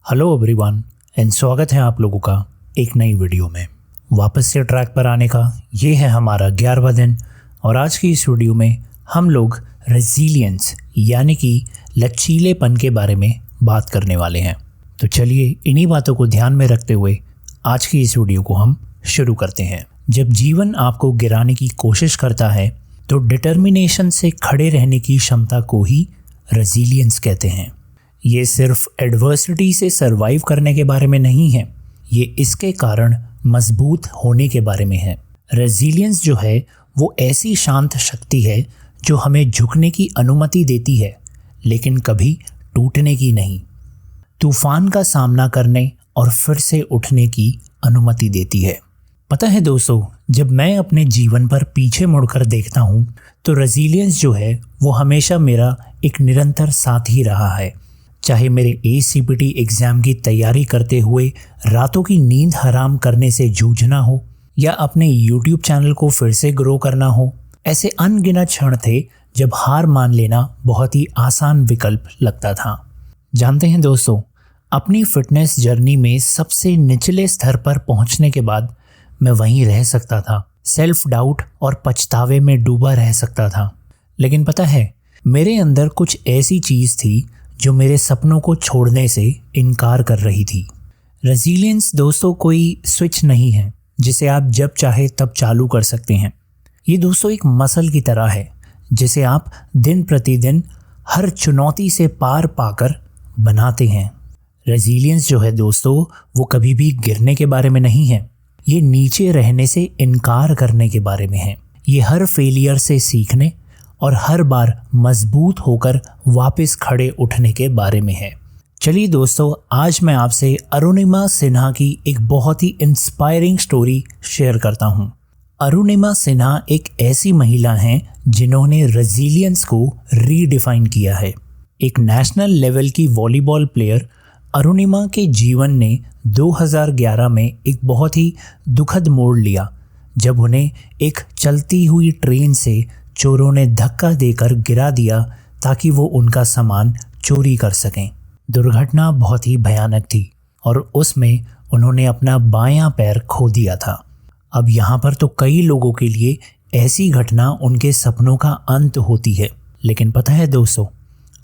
Hello everyone and स्वागत है आप लोगों का एक नई वीडियो में। वापस से ट्रैक पर आने का ये है हमारा 11वां दिन और आज की इस वीडियो में हम लोग रेजिलियंस यानी कि लचीलेपन के बारे में बात करने वाले हैं। तो चलिए इन्हीं बातों को ध्यान में रखते हुए आज की इस वीडियो को हम शुरू करते हैं। जब जीवन आपको गिराने की कोशिश करता है तो डिटर्मिनेशन से खड़े रहने की क्षमता को ही रेजिलियंस कहते हैं। ये सिर्फ एडवर्सिटी से सरवाइव करने के बारे में नहीं है, ये इसके कारण मजबूत होने के बारे में है। रेजिलियंस जो है वो ऐसी शांत शक्ति है जो हमें झुकने की अनुमति देती है लेकिन कभी टूटने की नहीं। तूफान का सामना करने और फिर से उठने की अनुमति देती है। पता है दोस्तों, जब मैं अपने जीवन पर पीछे मुड़कर देखता हूँ तो रेजिलियंस जो है वो हमेशा मेरा एक निरंतर साथ ही रहा है। चाहे मेरे ACPT एग्ज़ाम की तैयारी करते हुए रातों की नींद हराम करने से जूझना हो या अपने YouTube चैनल को फिर से ग्रो करना हो, ऐसे अनगिनत क्षण थे जब हार मान लेना बहुत ही आसान विकल्प लगता था। जानते हैं दोस्तों, अपनी फिटनेस जर्नी में सबसे निचले स्तर पर पहुंचने के बाद मैं वहीं रह सकता था, सेल्फ डाउट और पछतावे में डूबा रह सकता था। लेकिन पता है, मेरे अंदर कुछ ऐसी चीज़ थी जो मेरे सपनों को छोड़ने से इनकार कर रही थी। रेजिलियंस दोस्तों कोई स्विच नहीं है जिसे आप जब चाहे तब चालू कर सकते हैं। ये दोस्तों एक मसल की तरह है जिसे आप दिन प्रतिदिन हर चुनौती से पार पाकर बनाते हैं। रेजिलियंस जो है दोस्तों वो कभी भी गिरने के बारे में नहीं है, ये नीचे रहने से इनकार करने के बारे में है। ये हर फेलियर से सीखने और हर बार मजबूत होकर वापस खड़े उठने के बारे में है। चलिए दोस्तों, आज मैं आपसे अरुणिमा सिन्हा की एक बहुत ही इंस्पायरिंग स्टोरी शेयर करता हूँ। अरुणिमा सिन्हा एक ऐसी महिला हैं जिन्होंने रेजिलियंस को रीडिफाइन किया है। एक नेशनल लेवल की वॉलीबॉल प्लेयर अरुणिमा के जीवन ने 2011 में एक बहुत ही दुखद मोड़ लिया जब उन्हें एक चलती हुई ट्रेन से चोरों ने धक्का देकर गिरा दिया ताकि वो उनका सामान चोरी कर सकें। दुर्घटना बहुत ही भयानक थी और उसमें उन्होंने अपना बायां पैर खो दिया था। अब यहाँ पर तो कई लोगों के लिए ऐसी घटना उनके सपनों का अंत होती है, लेकिन पता है दोस्तों,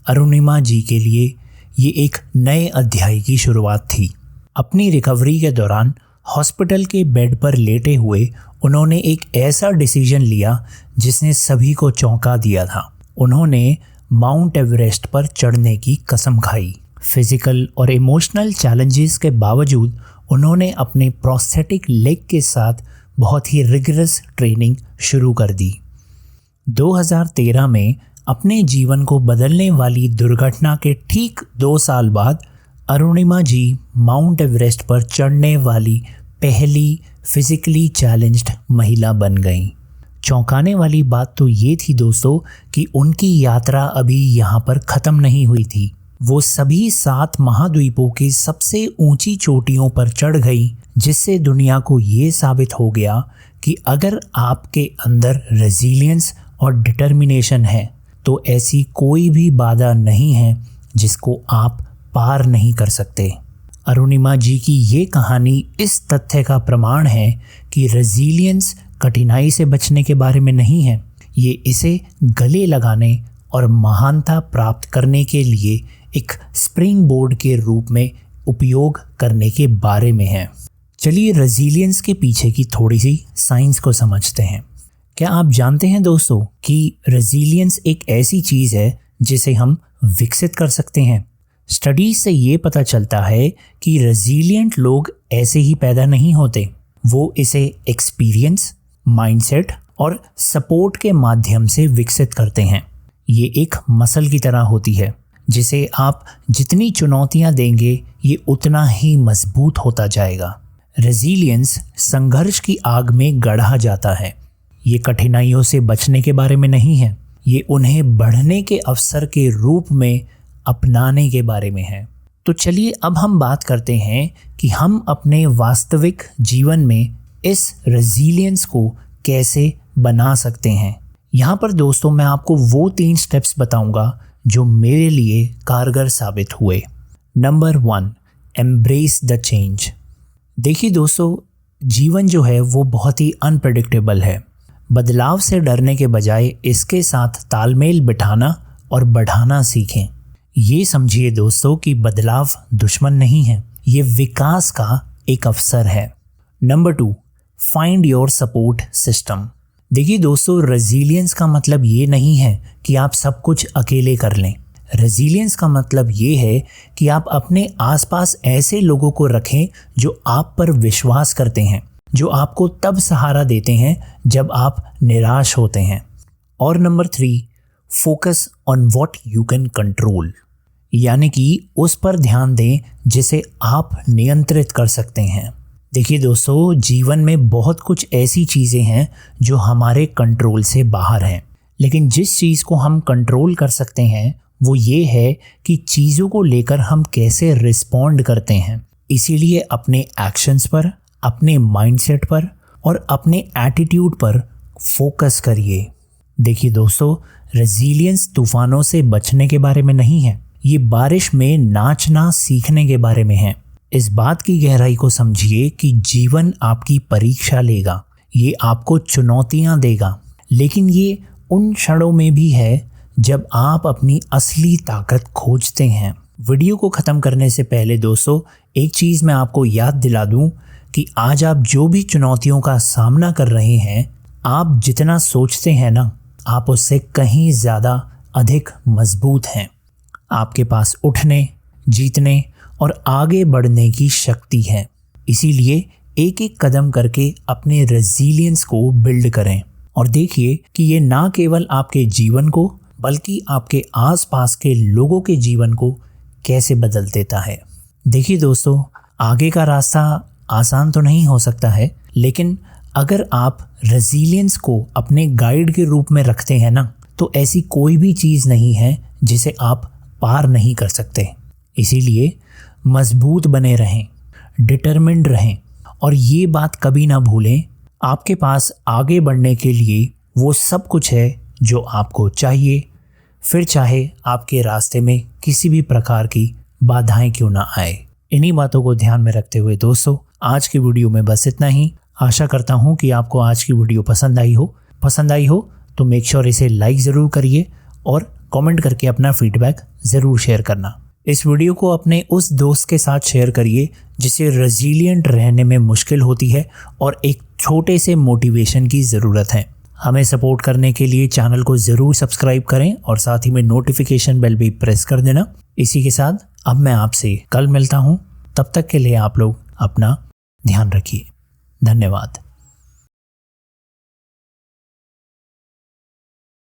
अरुणिमा जी के लिए ये एक नए अध्याय की शुरुआत थी। अपनी रिकवरी के दौरान हॉस्पिटल के बेड पर लेटे हुए उन्होंने एक ऐसा डिसीजन लिया जिसने सभी को चौंका दिया था। उन्होंने माउंट एवरेस्ट पर चढ़ने की कसम खाई। फिजिकल और इमोशनल चैलेंजेस के बावजूद उन्होंने अपने प्रोस्थेटिक लेग के साथ बहुत ही रिगरस ट्रेनिंग शुरू कर दी। 2013 में अपने जीवन को बदलने वाली दुर्घटना के ठीक 2 साल बाद अरुणिमा जी माउंट एवरेस्ट पर चढ़ने वाली पहली फिजिकली चैलेंज्ड महिला बन गईं। चौंकाने वाली बात तो ये थी दोस्तों कि उनकी यात्रा अभी यहाँ पर ख़त्म नहीं हुई थी। वो सभी 7 महाद्वीपों की सबसे ऊंची चोटियों पर चढ़ गई, जिससे दुनिया को ये साबित हो गया कि अगर आपके अंदर रेजिलियंस और डिटर्मिनेशन है तो ऐसी कोई भी बाधा नहीं है जिसको आप पार नहीं कर सकते। अरुणिमा जी की ये कहानी इस तथ्य का प्रमाण है कि रेजिलियंस कठिनाई से बचने के बारे में नहीं है, ये इसे गले लगाने और महानता प्राप्त करने के लिए एक स्प्रिंग बोर्ड के रूप में उपयोग करने के बारे में है। चलिए रेजिलियंस के पीछे की थोड़ी सी साइंस को समझते हैं। क्या आप जानते हैं दोस्तों कि रेजिलियंस एक ऐसी चीज़ है जिसे हम विकसित कर सकते हैं। स्टडीज से ये पता चलता है कि रेजिलियंट लोग ऐसे ही पैदा नहीं होते, वो इसे एक्सपीरियंस, माइंडसेट और सपोर्ट के माध्यम से विकसित करते हैं। ये एक मसल की तरह होती है जिसे आप जितनी चुनौतियां देंगे ये उतना ही मजबूत होता जाएगा। रेजिलियंस संघर्ष की आग में गढ़ा जाता है। ये कठिनाइयों से बचने के बारे में नहीं है, ये उन्हें बढ़ने के अवसर के रूप में अपनाने के बारे में है। तो चलिए अब हम बात करते हैं कि हम अपने वास्तविक जीवन में इस रेजिलियंस को कैसे बना सकते हैं। यहाँ पर दोस्तों मैं आपको वो 3 स्टेप्स बताऊंगा जो मेरे लिए कारगर साबित हुए। Number 1, embrace the change. देखिए दोस्तों, जीवन जो है वो बहुत ही अनप्रेडिक्टेबल है। बदलाव से डरने के बजाय इसके साथ तालमेल बिठाना और बढ़ाना सीखें। ये समझिए दोस्तों कि बदलाव दुश्मन नहीं है, ये विकास का एक अवसर है। Number 2, find your support system. देखिए दोस्तों, रेजिलियंस का मतलब ये नहीं है कि आप सब कुछ अकेले कर लें। रेजिलियंस का मतलब ये है कि आप अपने आसपास ऐसे लोगों को रखें जो आप पर विश्वास करते हैं, जो आपको तब सहारा देते हैं जब आप निराश होते हैं। और number 3, focus on what you can control, यानी कि उस पर ध्यान दें जिसे आप नियंत्रित कर सकते हैं। देखिए दोस्तों, जीवन में बहुत कुछ ऐसी चीज़ें हैं जो हमारे कंट्रोल से बाहर हैं, लेकिन जिस चीज़ को हम कंट्रोल कर सकते हैं वो ये है कि चीज़ों को लेकर हम कैसे रिस्पॉन्ड करते हैं। इसीलिए अपने एक्शंस पर, अपने माइंडसेट पर और अपने एटीट्यूड पर फोकस करिए। देखिए दोस्तों, रेजिलियंस तूफानों से बचने के बारे में नहीं है, ये बारिश में नाचना सीखने के बारे में है। इस बात की गहराई को समझिए कि जीवन आपकी परीक्षा लेगा, ये आपको चुनौतियां देगा, लेकिन ये उन क्षणों में भी है जब आप अपनी असली ताकत खोजते हैं। वीडियो को ख़त्म करने से पहले दोस्तों, एक चीज़ मैं आपको याद दिला दूं कि आज आप जो भी चुनौतियों का सामना कर रहे हैं, आप जितना सोचते हैं ना, आप उससे कहीं ज़्यादा अधिक मजबूत हैं। आपके पास उठने, जीतने और आगे बढ़ने की शक्ति है। इसीलिए एक एक कदम करके अपने रेजिलियंस को बिल्ड करें और देखिए कि ये ना केवल आपके जीवन को बल्कि आपके आसपास के लोगों के जीवन को कैसे बदल देता है। देखिए दोस्तों, आगे का रास्ता आसान तो नहीं हो सकता है, लेकिन अगर आप रेजिलियंस को अपने गाइड के रूप में रखते हैं ना, तो ऐसी कोई भी चीज़ नहीं है जिसे आप पार नहीं कर सकते। इसीलिए मजबूत बने रहें, डिटरमिन्ड रहें और ये बात कभी ना भूलें, आपके पास आगे बढ़ने के लिए वो सब कुछ है जो आपको चाहिए, फिर चाहे आपके रास्ते में किसी भी प्रकार की बाधाएं क्यों ना आए। इन्हीं बातों को ध्यान में रखते हुए दोस्तों, आज की वीडियो में बस इतना ही। आशा करता हूं कि आपको आज की वीडियो पसंद आई हो तो मेक श्योर इसे लाइक ज़रूर करिए और कमेंट करके अपना फीडबैक ज़रूर शेयर करना। इस वीडियो को अपने उस दोस्त के साथ शेयर करिए जिसे रेजिलिएंट रहने में मुश्किल होती है और एक छोटे से मोटिवेशन की ज़रूरत है। हमें सपोर्ट करने के लिए चैनल को ज़रूर सब्सक्राइब करें और साथ ही में नोटिफिकेशन बेल भी प्रेस कर देना। इसी के साथ अब मैं आपसे कल मिलता हूँ, तब तक के लिए आप लोग अपना ध्यान रखिए। धन्यवाद।